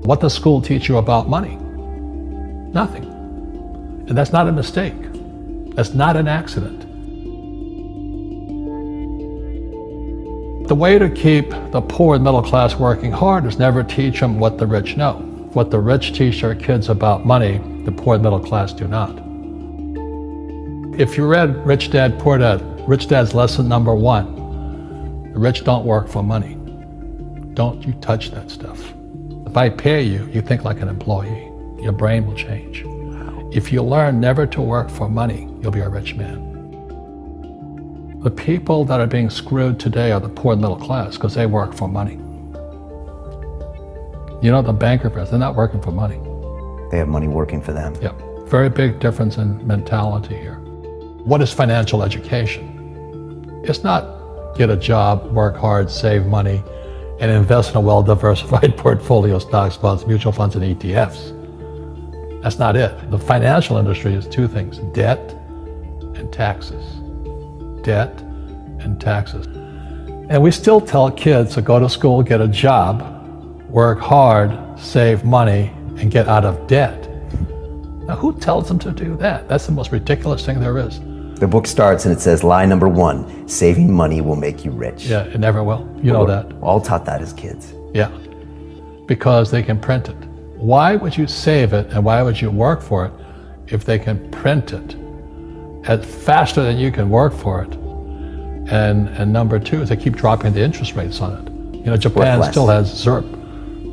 What does school teach you about money? Nothing. And that's not a mistake. That's not an accident. The way to keep the poor and middle class working hard is never teach them what the rich know. What the rich teach their kids about money, the poor and middle class do not. If you read Rich Dad, Poor Dad, Rich Dad's lesson number 1, the rich don't work for money. Don't you touch that stuff. If I pay you, you think like an employee. Your brain will change. Wow. If you learn never to work for money, you'll be a rich man. The people that are being screwed today are the poor and middle class because they work for money. You know, the banker friends, they're not working for money. They have money working for them. Yep. Very big difference in mentality here. What is financial education? It's not get a job, work hard, save money, and invest in a well-diversified portfolio of stocks, bonds, mutual funds, and ETFs. That's not it. The financial industry is 2 things, debt and taxes. Debt and taxes. And we still tell kids to go to school, get a job, work hard, save money, and get out of debt. Now, who tells them to do that? That's the most ridiculous thing there is. The book starts and it says, lie number 1, saving money will make you rich. Yeah, it never will. You know that. We're all taught that as kids. Yeah, because they can print it. Why would you save it and why would you work for it if they can print it faster than you can work for it? And number 2 is they keep dropping the interest rates on it. You know, Japan still has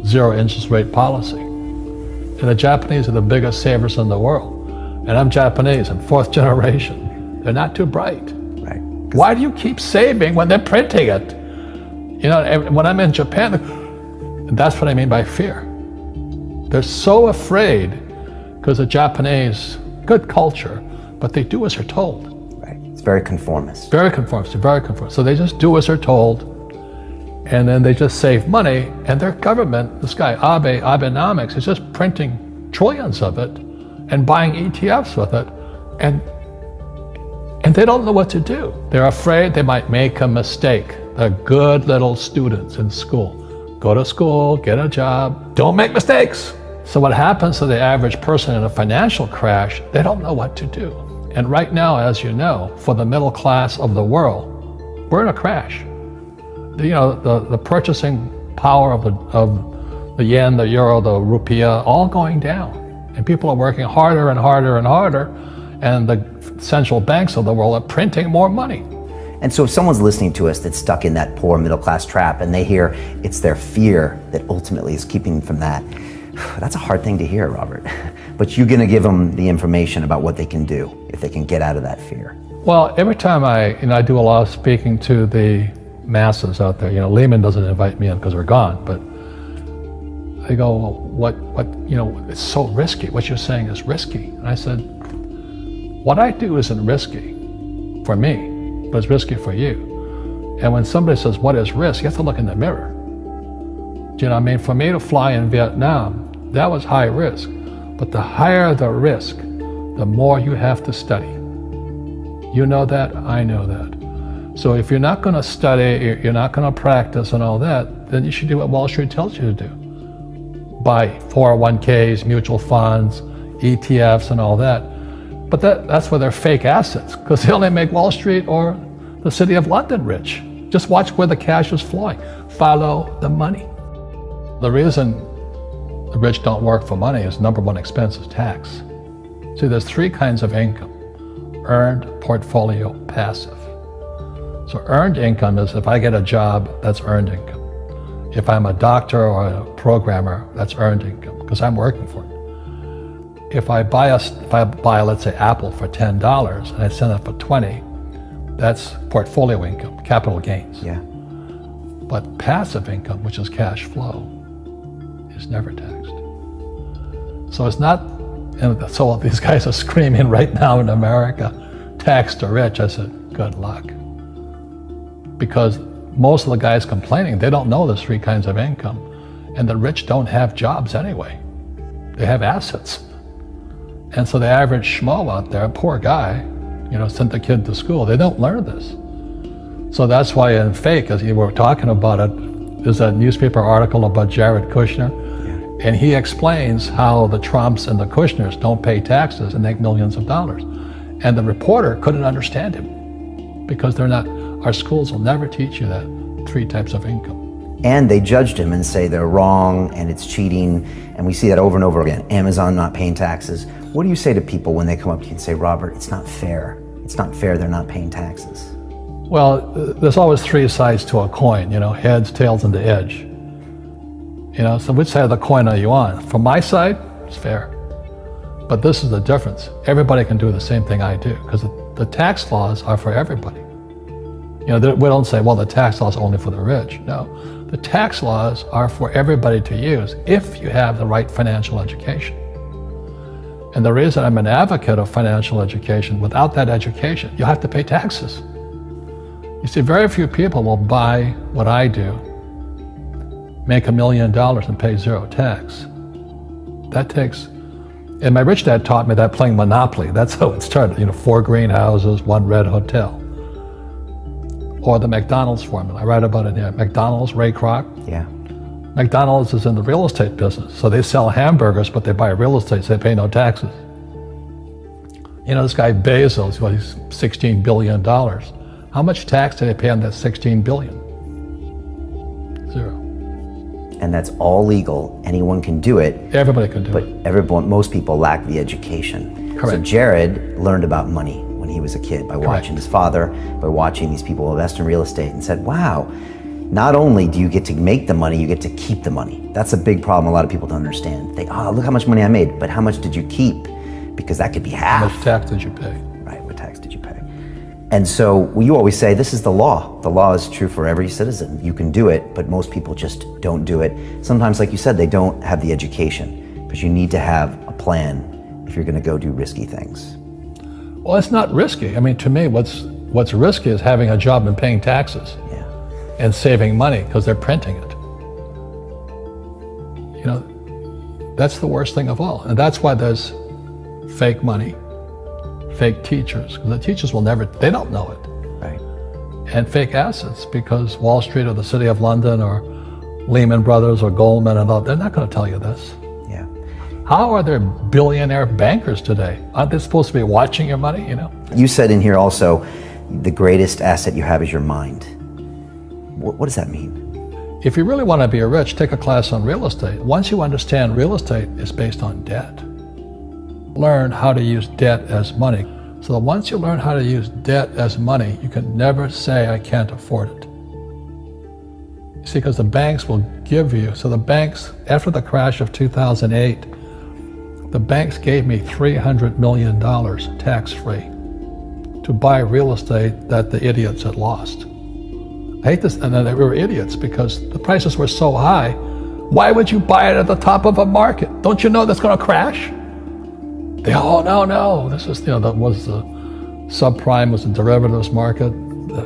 zero interest rate policy. And the Japanese are the biggest savers in the world. And I'm Japanese, I'm 4th generation. They're not too bright. Right. Why do you keep saving when they're printing it? You know, when I'm in Japan, that's what I mean by fear. They're so afraid because the Japanese, good culture, but they do as they're told. Right. It's very conformist. Very conformist, very conformist. So they just do as they're told, and then they just save money, and their government, this guy Abenomics, is just printing trillions of it and buying ETFs with it, and they don't know what to do. They're afraid they might make a mistake. They're good little students in school. Go to school, get a job, don't make mistakes. So what happens to the average person in a financial crash, they don't know what to do. And right now, as you know, for the middle class of the world, we're in a crash. You know, the purchasing power of the yen, the euro, the rupiah, all going down. And people are working harder and harder and harder, and the central banks of the world are printing more money. And so if someone's listening to us that's stuck in that poor middle class trap and they hear it's their fear that ultimately is keeping them from that, that's a hard thing to hear, Robert. But you're gonna give them the information about what they can do if they can get out of that fear. Well, every time I do a lot of speaking to the masses out there, you know, Lehman doesn't invite me in because we're gone, but they go, well, you know, it's so risky. What you're saying is risky. And I said, what I do isn't risky for me, but it's risky for you. And when somebody says, what is risk? You have to look in the mirror. Do you know what I mean? For me to fly in Vietnam, that was high risk. But the higher the risk, the more you have to study. You know that, I know that. So if you're not gonna study, you're not gonna practice and all that, then you should do what Wall Street tells you to do. Buy 401ks, mutual funds, ETFs and all that. But that's where they're fake assets, because they only make Wall Street or the City of London rich. Just watch where the cash is flowing. Follow the money. The reason the rich don't work for money is number 1 expense is tax. See, there's 3 kinds of income: earned, portfolio, passive. So earned income is if I get a job, that's earned income. If I'm a doctor or a programmer, that's earned income, because I'm working for it. If I buy, let's say, Apple for $10 and I sell it for $20, that's portfolio income, capital gains. Yeah. But passive income, which is cash flow, is never taxed. So it's not, and so these guys are screaming right now in America, tax the rich. I said, good luck. Because most of the guys complaining, they don't know there's 3 kinds of income. And the rich don't have jobs anyway. They have assets. And so the average schmo out there, poor guy, you know, sent the kid to school, they don't learn this. So that's why in fake, as you were talking about it, there's a newspaper article about Jared Kushner. And he explains how the Trumps and the Kushners don't pay taxes and make millions of dollars. And the reporter couldn't understand him because our schools will never teach you that 3 types of income. And they judged him and say they're wrong and it's cheating. And we see that over and over again. Amazon not paying taxes. What do you say to people when they come up to you and say, Robert, it's not fair. It's not fair they're not paying taxes. Well, there's always 3 sides to a coin, heads, tails, and the edge. So which side of the coin are you on? From my side, it's fair. But this is the difference. Everybody can do the same thing I do because the tax laws are for everybody. We don't say, well, the tax laws are only for the rich. No, the tax laws are for everybody to use if you have the right financial education. And the reason I'm an advocate of financial education, without that education, you have to pay taxes. You see, very few people will buy what I do, make $1 million and pay 0 tax. And my rich dad taught me that playing Monopoly. That's how it started. 4 greenhouses, 1 red hotel. Or the McDonald's formula. I write about it here. McDonald's, Ray Kroc. Yeah. McDonald's is in the real estate business. So they sell hamburgers, but they buy real estate, so they pay no taxes. This guy Bezos, he's $16 billion. How much tax did they pay on that $16 billion? 0. And that's all legal. Anyone can do it. Everybody can do it. But most people lack the education. Correct. So Jared learned about money when he was a kid by watching his father, by watching these people invest in real estate, and said, wow, not only do you get to make the money, you get to keep the money. That's a big problem a lot of people don't understand. Look how much money I made, but how much did you keep? Because that could be half. How much tax did you pay? Right, what tax did you pay? And so you always say, this is the law. The law is true for every citizen. You can do it, but most people just don't do it. Sometimes, like you said, they don't have the education, because you need to have a plan if you're gonna go do risky things. Well, it's not risky. To me, what's risky is having a job and paying taxes. Yeah. And saving money because they're printing it. That's the worst thing of all. And that's why there's fake money, fake teachers, because the teachers they don't know it. Right. And fake assets, because Wall Street or the City of London or Lehman Brothers or Goldman and all, they're not going to tell you this. Yeah. How are there billionaire bankers today? Aren't they supposed to be watching your money, You said in here also, the greatest asset you have is your mind. What does that mean? If you really want to be rich, take a class on real estate. Once you understand real estate is based on debt, learn how to use debt as money. So that once you learn how to use debt as money, you can never say, I can't afford it. You see, because the banks will give you, so the banks, after the crash of 2008, the banks gave me $300 million tax-free to buy real estate that the idiots had lost. I hate this, and then they were idiots because the prices were so high. Why would you buy it at the top of a market? Don't you know that's going to crash? No. This is, that was the subprime, was the derivatives market, the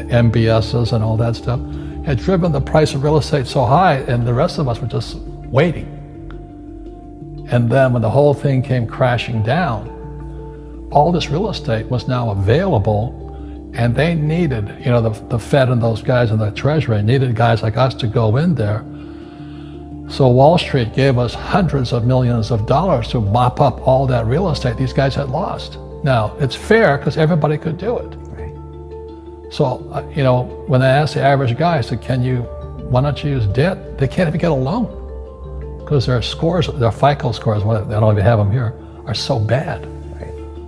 MBSs and all that stuff. Had driven the price of real estate so high, and the rest of us were just waiting. And then when the whole thing came crashing down, all this real estate was now available. And they needed, the Fed and those guys in the Treasury needed guys like us to go in there. So Wall Street gave us hundreds of millions of dollars to mop up all that real estate these guys had lost. Now, it's fair because everybody could do it. Right. So, when I asked the average guy, I said, why don't you use debt? They can't even get a loan because their scores, their FICO scores, I don't even have them here, are so bad.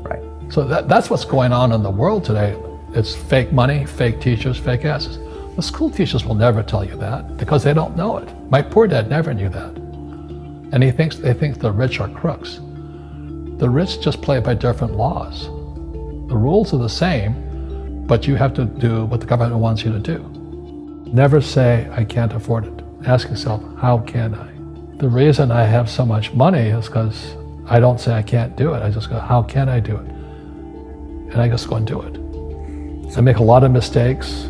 Right. So that's what's going on in the world today. It's fake money, fake teachers, fake assets. The school teachers will never tell you that because they don't know it. My poor dad never knew that. And they think the rich are crooks. The rich just play by different laws. The rules are the same, but you have to do what the government wants you to do. Never say, I can't afford it. Ask yourself, how can I? The reason I have so much money is because I don't say I can't do it. I just go, how can I do it? And I just go and do it. I make a lot of mistakes,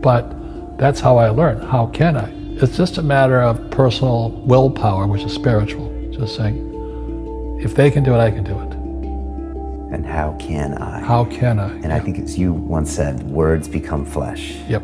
but that's how I learn. How can I? It's just a matter of personal willpower, which is spiritual. Just saying, if they can do it, I can do it. And how can I? How can I? And I think as you once said, words become flesh. Yep.